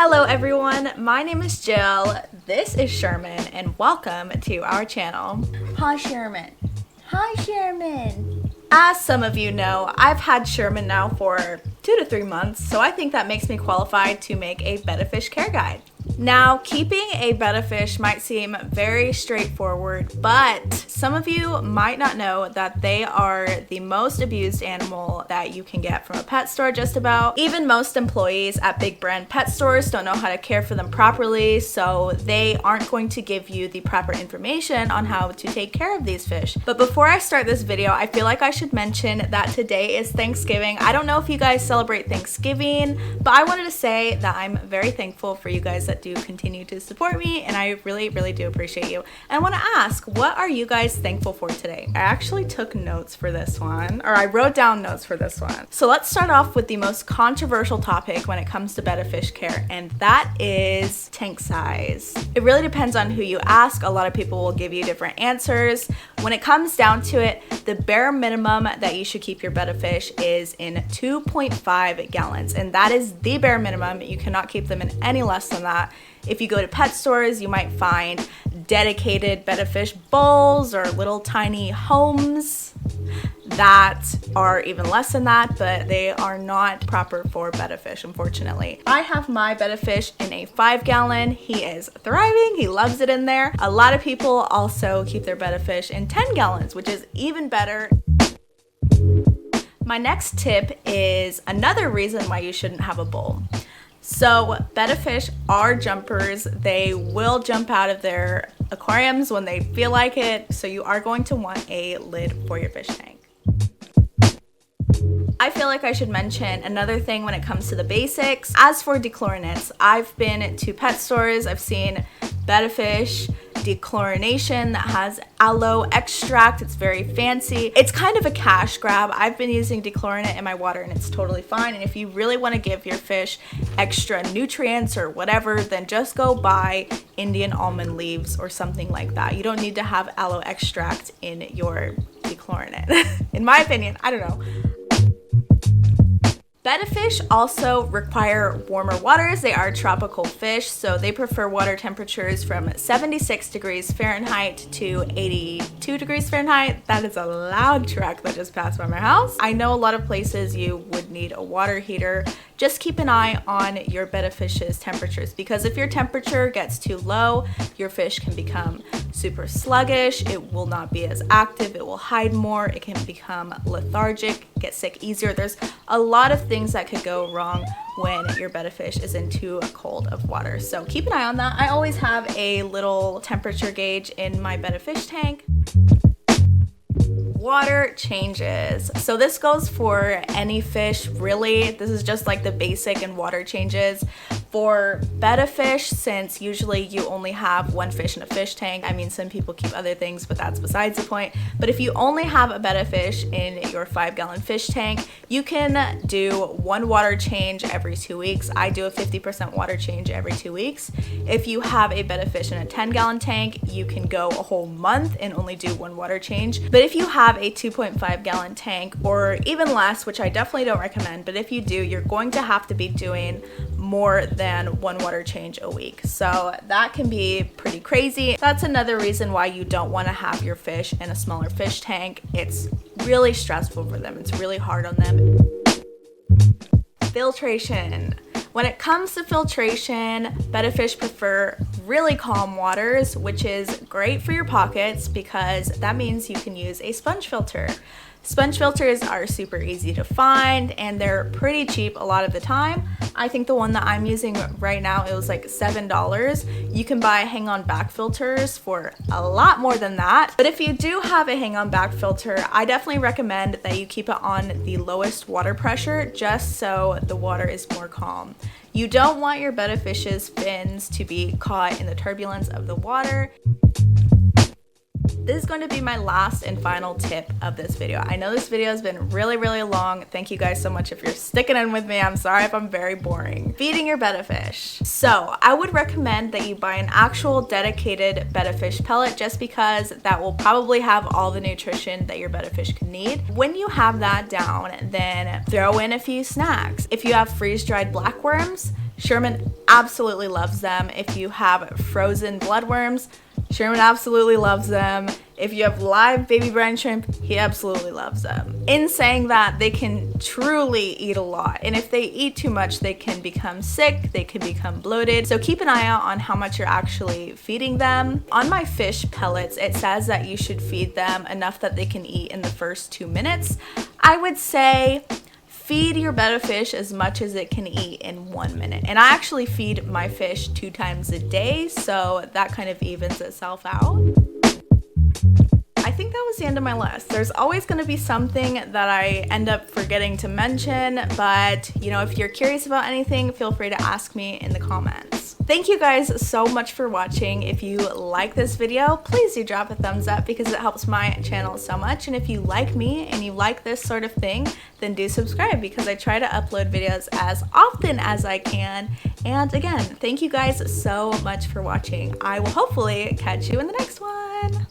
Hello everyone, my name is Jill, this is Sherman, and welcome to our channel. Hi Sherman. Hi Sherman. As some of you know, I've had Sherman now for 2 to 3 months, so I think that makes me qualified to make a betta fish care guide. Now, keeping a betta fish might seem very straightforward, but some of you might not know that they are the most abused animal that you can get from a pet store just about. Even most employees at big brand pet stores don't know how to care for them properly, so they aren't going to give you the proper information on how to take care of these fish. But before I start this video, I feel like I should mention that today is Thanksgiving. I don't know if you guys celebrate Thanksgiving, but I wanted to say that I'm very thankful for you guys that do continue to support me, and I really do appreciate you. And I want to ask, what are you guys thankful for today? I actually took notes for this one, or I wrote down notes for this one. So let's start off with the most controversial topic when it comes to betta fish care, and that is tank size. It really depends on who you ask. A lot of people will give you different answers. When it comes down to it, the bare minimum that you should keep your betta fish is in 2.5 gallons, and that is the bare minimum. You cannot keep them in any less than that. If you go to pet stores, you might find dedicated betta fish bowls or little tiny homes that are even less than that, but they are not proper for betta fish, unfortunately. I have my betta fish in a 5 gallon. He is thriving, he loves it in there. A lot of people also keep their betta fish in 10 gallons, which is even better. My next tip is another reason why you shouldn't have a bowl. So betta fish are jumpers. They will jump out of their aquariums when they feel like it, so you are going to want a lid for your fish tank. I feel like I should mention another thing when it comes to the basics. As for dechlorinants, I've been to pet stores, I've seen betta fish dechlorination that has aloe extract. It's very fancy. It's kind of a cash grab. I've been using dechlorinant in my water and it's totally fine. And if you really want to give your fish extra nutrients or whatever, then just go buy Indian almond leaves or something like that. You don't need to have aloe extract in your dechlorinant. In my opinion, I don't know. Betta fish also require warmer waters. They are tropical fish, so they prefer water temperatures from 76 degrees Fahrenheit to 82 degrees Fahrenheit. That is a loud truck that just passed by my house. I know a lot of places you would need a water heater. Just keep an eye on your betta fish's temperatures, because if your temperature gets too low, your fish can become super sluggish. It will not be as active. It will hide more. It can become lethargic, get sick easier. There's a lot of things that could go wrong when your betta fish is in too cold of water. So keep an eye on that. I always have a little temperature gauge in my betta fish tank. Water changes. So this goes for any fish, really. This is just like the basic and water changes. For betta fish, since usually you only have one fish in a fish tank, I mean, some people keep other things, but that's besides the point. But if you only have a betta fish in your 5 gallon fish tank, you can do one water change every 2 weeks. I do a 50% water change every 2 weeks. If you have a betta fish in a 10 gallon tank, you can go a whole month and only do one water change. But if you have a 2.5 gallon tank or even less, which I definitely don't recommend, but if you do, you're going to have to be doing more than one water change a week. So that can be pretty crazy. That's another reason why you don't want to have your fish in a smaller fish tank. It's really stressful for them. It's really hard on them. Filtration. When it comes to filtration, betta fish prefer really calm waters, which is great for your pockets because that means you can use a sponge filter. Sponge filters are super easy to find and they're pretty cheap a lot of the time. I think the one that I'm using right now, it was like $7. You can buy hang-on back filters for a lot more than that. But if you do have a hang-on back filter, I definitely recommend that you keep it on the lowest water pressure just so the water is more calm. You don't want your betta fish's fins to be caught in the turbulence of the water. This is going to be my last and final tip of this video. I know this video has been really long. Thank you guys so much if you're sticking in with me. I'm sorry if I'm very boring. Feeding your betta fish. So I would recommend that you buy an actual dedicated betta fish pellet just because that will probably have all the nutrition that your betta fish could need. When you have that down, then throw in a few snacks. If you have freeze-dried black worms, Sherman absolutely loves them. If you have frozen bloodworms, Sherman absolutely loves them. If you have live baby brine shrimp, he absolutely loves them. In saying that, they can truly eat a lot, and if they eat too much, they can become sick, they can become bloated. So keep an eye out on how much you're actually feeding them. On my fish pellets, it says that you should feed them enough that they can eat in the first 2 minutes. I would say feed your betta fish as much as it can eat in 1 minute. And I actually feed my fish 2 times a day, so that kind of evens itself out. I think that was the end of my list. There's always going to be something that I end up forgetting to mention, but if you're curious about anything, feel free to ask me in the comments. Thank you guys so much for watching. If you like this video, please do drop a thumbs up because it helps my channel so much. And if you like me and you like this sort of thing, then do subscribe because I try to upload videos as often as I can. And again, thank you guys so much for watching. I will hopefully catch you in the next one.